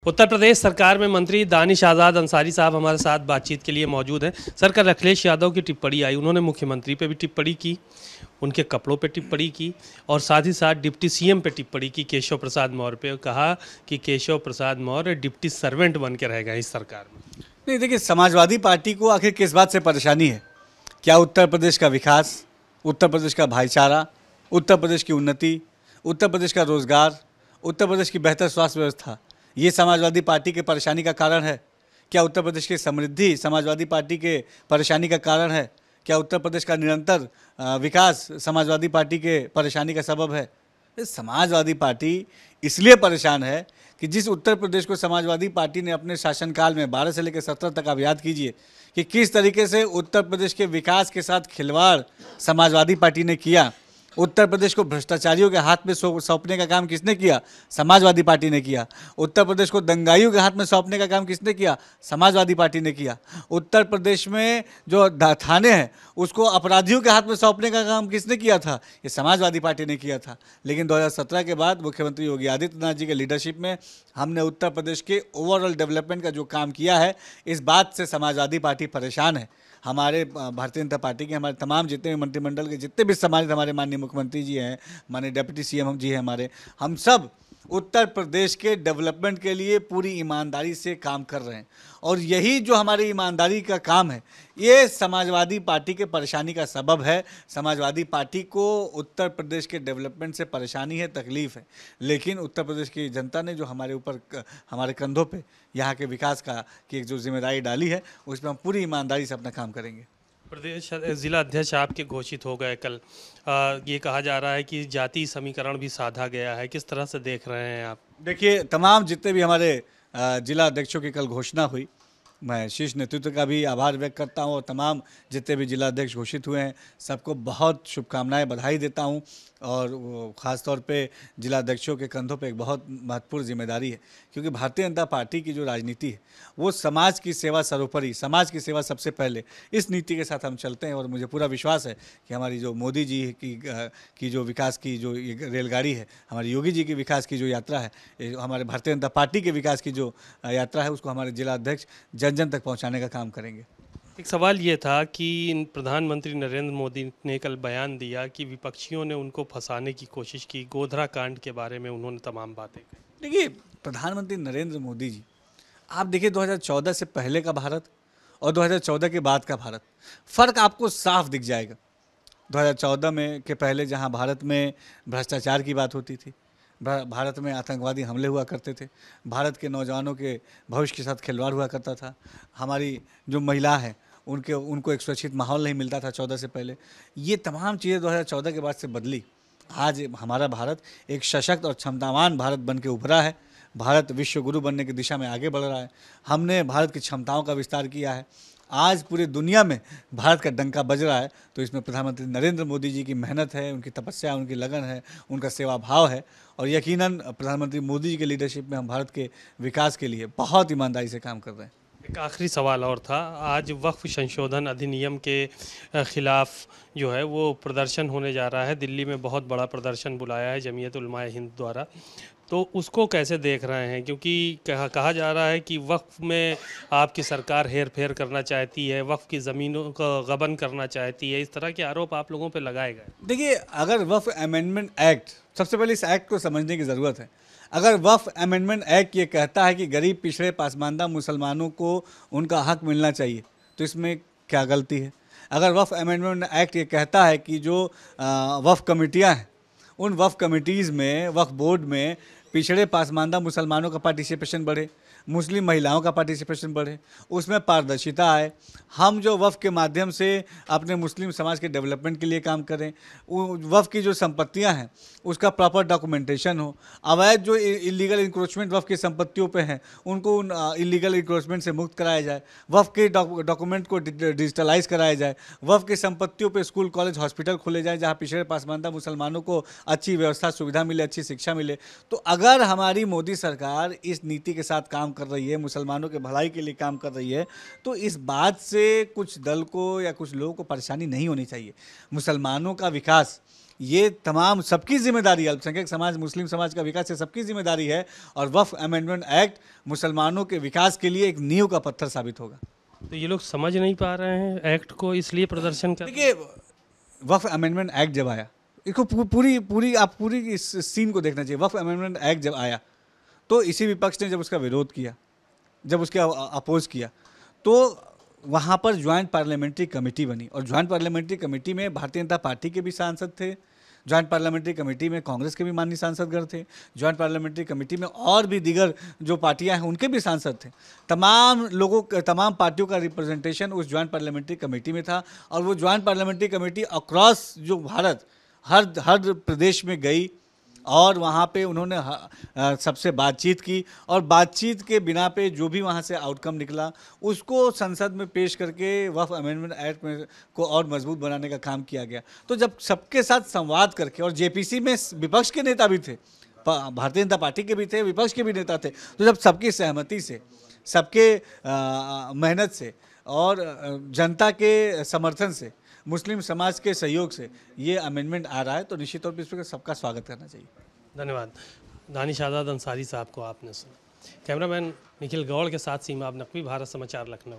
उत्तर प्रदेश सरकार में मंत्री दानिश आज़ाद अंसारी साहब हमारे साथ बातचीत के लिए मौजूद हैं। सर, कल अखिलेश यादव की टिप्पणी आई, उन्होंने मुख्यमंत्री पे भी टिप्पणी की, उनके कपड़ों पे टिप्पणी की और साथ ही साथ डिप्टी सीएम पे टिप्पणी की केशव प्रसाद मौर्य पे। कहा कि केशव प्रसाद मौर्य डिप्टी सर्वेंट बन के रह गए इस सरकार में। नहीं, देखिए, समाजवादी पार्टी को आखिर किस बात से परेशानी है? क्या उत्तर प्रदेश का विकास, उत्तर प्रदेश का भाईचारा, उत्तर प्रदेश की उन्नति, उत्तर प्रदेश का रोजगार, उत्तर प्रदेश की बेहतर स्वास्थ्य व्यवस्था, ये समाजवादी पार्टी के परेशानी का कारण है? क्या उत्तर प्रदेश की समृद्धि समाजवादी पार्टी के परेशानी का कारण है? क्या उत्तर प्रदेश का निरंतर विकास समाजवादी पार्टी के परेशानी का सबब है? समाजवादी पार्टी इसलिए परेशान है कि जिस उत्तर प्रदेश को समाजवादी पार्टी ने अपने शासनकाल में 12 से लेकर 17 तक आप याद कीजिए कि किस तरीके से उत्तर प्रदेश के विकास के साथ खिलवाड़ समाजवादी पार्टी ने किया। उत्तर प्रदेश को भ्रष्टाचारियों के हाथ में सौंपने का काम किसने किया? समाजवादी पार्टी ने किया। उत्तर प्रदेश को दंगाइयों के हाथ में सौंपने का काम किसने किया? समाजवादी पार्टी ने किया। उत्तर प्रदेश में जो थाने हैं उसको अपराधियों के हाथ में सौंपने का काम किसने किया था? ये समाजवादी पार्टी ने किया था। लेकिन 2017 के बाद मुख्यमंत्री योगी आदित्यनाथ जी के लीडरशिप में हमने उत्तर प्रदेश के ओवरऑल डेवलपमेंट का जो काम किया है, इस बात से समाजवादी पार्टी परेशान है। हमारे भारतीय जनता पार्टी के हमारे तमाम जितने भी मंत्रिमंडल के जितने भी सम्मानित हमारे माननीय मुख्यमंत्री जी हैं, माननीय डिप्टी सीएम जी हैं हमारे, हम सब उत्तर प्रदेश के डेवलपमेंट के लिए पूरी ईमानदारी से काम कर रहे हैं। और यही जो हमारी ईमानदारी का काम है, ये समाजवादी पार्टी के परेशानी का सबब है। समाजवादी पार्टी को उत्तर प्रदेश के डेवलपमेंट से परेशानी है, तकलीफ है, लेकिन उत्तर प्रदेश की जनता ने जो हमारे ऊपर, हमारे कंधों पे यहाँ के विकास का की एक जो जिम्मेदारी डाली है, उसमें हम पूरी ईमानदारी से अपना काम करेंगे। प्रदेश जिला अध्यक्ष आपके घोषित हो गए कल। ये कहा जा रहा है कि जाति समीकरण भी साधा गया है, किस तरह से देख रहे हैं आप? देखिए, तमाम जितने भी हमारे जिला अध्यक्षों की कल घोषणा हुई, मैं शीर्ष नेतृत्व का भी आभार व्यक्त करता हूं और तमाम जितने भी जिला अध्यक्ष घोषित हुए हैं सबको बहुत शुभकामनाएं, बधाई देता हूं। और ख़ास तौर पे जिला अध्यक्षों के कंधों पे एक बहुत महत्वपूर्ण जिम्मेदारी है, क्योंकि भारतीय जनता पार्टी की जो राजनीति है वो समाज की सेवा सर्वोपरि, समाज की सेवा सबसे पहले, इस नीति के साथ हम चलते हैं। और मुझे पूरा विश्वास है कि हमारी जो मोदी जी की जो विकास की जो रेलगाड़ी है, हमारे योगी जी की विकास की जो यात्रा है, हमारे भारतीय जनता पार्टी के विकास की जो यात्रा है, उसको हमारे जिला अध्यक्ष जन जन तक पहुंचाने का काम करेंगे। एक सवाल ये था कि प्रधानमंत्री नरेंद्र मोदी ने कल बयान दिया कि विपक्षियों ने उनको फंसाने की कोशिश की, गोधरा कांड के बारे में उन्होंने तमाम बातें कही। देखिए, प्रधानमंत्री नरेंद्र मोदी जी, आप देखिए 2014 से पहले का भारत और 2014 के बाद का भारत, फ़र्क आपको साफ दिख जाएगा। 2014 में के पहले जहां भारत में भ्रष्टाचार की बात होती थी, भारत में आतंकवादी हमले हुआ करते थे, भारत के नौजवानों के भविष्य के साथ खिलवाड़ हुआ करता था, हमारी जो महिला है उनको एक सुरक्षित माहौल नहीं मिलता था 14 से पहले। ये तमाम चीज़ें 2014 के बाद से बदली। आज हमारा भारत एक सशक्त और क्षमतावान भारत बन के उभरा है। भारत विश्व गुरु बनने की दिशा में आगे बढ़ रहा है। हमने भारत की क्षमताओं का विस्तार किया है। आज पूरी दुनिया में भारत का डंका बज रहा है, तो इसमें प्रधानमंत्री नरेंद्र मोदी जी की मेहनत है, उनकी तपस्या, उनकी लगन है, उनका सेवा भाव है। और यकीनन प्रधानमंत्री मोदी जी के लीडरशिप में हम भारत के विकास के लिए बहुत ईमानदारी से काम कर रहे हैं। एक आखिरी सवाल और था, आज वक्फ संशोधन अधिनियम के खिलाफ जो है वो प्रदर्शन होने जा रहा है। दिल्ली में बहुत बड़ा प्रदर्शन बुलाया है जमीयत उलमाए हिंद द्वारा, तो उसको कैसे देख रहे हैं? क्योंकि कहा जा रहा है कि वक्फ में आपकी सरकार हेर फेर करना चाहती है, वक्फ की ज़मीनों का गबन करना चाहती है, इस तरह के आरोप आप लोगों पे लगाए गए। देखिए, अगर वक्फ अमेंडमेंट एक्ट, सबसे पहले इस एक्ट को समझने की ज़रूरत है। अगर वक्फ अमेंडमेंट एक्ट ये कहता है कि गरीब, पिछड़े, पासमानदा मुसलमानों को उनका हक मिलना चाहिए, तो इसमें क्या गलती है? अगर वक्फ अमेंडमेंट एक्ट ये कहता है कि जो वक्फ कमेटियाँ हैं, उन वक्फ कमेटीज़ में, वक्फ बोर्ड में पिछड़े, पासमानदा मुसलमानों का पार्टिसिपेशन बढ़े, मुस्लिम महिलाओं का पार्टिसिपेशन बढ़े, उसमें पारदर्शिता आए, हम जो वक्फ के माध्यम से अपने मुस्लिम समाज के डेवलपमेंट के लिए काम करें, वक्फ की जो संपत्तियां हैं उसका प्रॉपर डॉक्यूमेंटेशन हो, अवैध जो इलीगल इंक्रोचमेंट वक्फ की संपत्तियों पे हैं उनको उन इलीगल इंक्रोचमेंट से मुक्त कराया जाए, वक्फ के डॉक्यूमेंट को डिजिटलाइज कराया जाए, वक्फ की संपत्तियों पे स्कूल, कॉलेज, हॉस्पिटल खोले जाए जहाँ पिछड़े, पासमानदा मुसलमानों को अच्छी व्यवस्था, सुविधा मिले, अच्छी शिक्षा मिले। तो अगर हमारी मोदी सरकार इस नीति के साथ काम कर रही है, मुसलमानों के भलाई के लिए काम कर रही है, तो इस बात से कुछ दल को या कुछ लोगों को परेशानी नहीं होनी चाहिए। मुसलमानों का विकास ये तमाम सबकी जिम्मेदारी है, अल्पसंख्यक समाज, मुस्लिम समाज का विकास ये सबकी जिम्मेदारी है, और वक्फ अमेंडमेंट एक्ट मुसलमानों के विकास के लिए एक नींव का पत्थर साबित होगा। तो ये लोग समझ नहीं पा रहे हैं एक्ट को, इसलिए प्रदर्शन कर। देखिए, वक्फ अमेंडमेंट एक्ट जब आया, इसको पूरी इस सीन को देखना चाहिए। वक्फ अमेंडमेंट एक्ट जब आया तो इसी विपक्ष ने जब उसका विरोध किया, जब उसके अपोज किया, तो वहाँ पर ज्वाइंट पार्लियामेंट्री कमेटी बनी, और ज्वाइंट पार्लियामेंट्री कमेटी में भारतीय जनता पार्टी के भी सांसद थे, ज्वाइंट पार्लियामेंट्री कमेटी में कांग्रेस के भी माननीय सांसदगण थे, ज्वाइंट पार्लियामेंट्री कमेटी में और भी दीगर जो पार्टियां हैं उनके भी सांसद थे। तमाम पार्टियों का रिप्रेजेंटेशन उस ज्वाइंट पार्लियामेंट्री कमेटी में था, और वो ज्वाइंट पार्लियामेंट्री कमेटी अक्रॉस जो भारत हर प्रदेश में गई, और वहाँ पे उन्होंने सबसे बातचीत की, और बातचीत के बिना पे जो भी वहाँ से आउटकम निकला उसको संसद में पेश करके वक्फ अमेंडमेंट एक्ट में को और मजबूत बनाने का काम किया गया। तो जब सबके साथ संवाद करके, और जेपीसी में विपक्ष के नेता भी थे, भारतीय जनता पार्टी के भी थे, विपक्ष के भी नेता थे, तो जब सबकी सहमति से, सबके मेहनत से और जनता के समर्थन से, मुस्लिम समाज के सहयोग से ये अमेंडमेंट आ रहा है, तो निश्चित तौर पर इस पर सबका स्वागत करना चाहिए। धन्यवाद। दानिश आज़ाद अंसारी साहब को आपने सुना। कैमरामैन निखिल गौड़ के साथ सीमा अब नकवी, भारत समाचार, लखनऊ।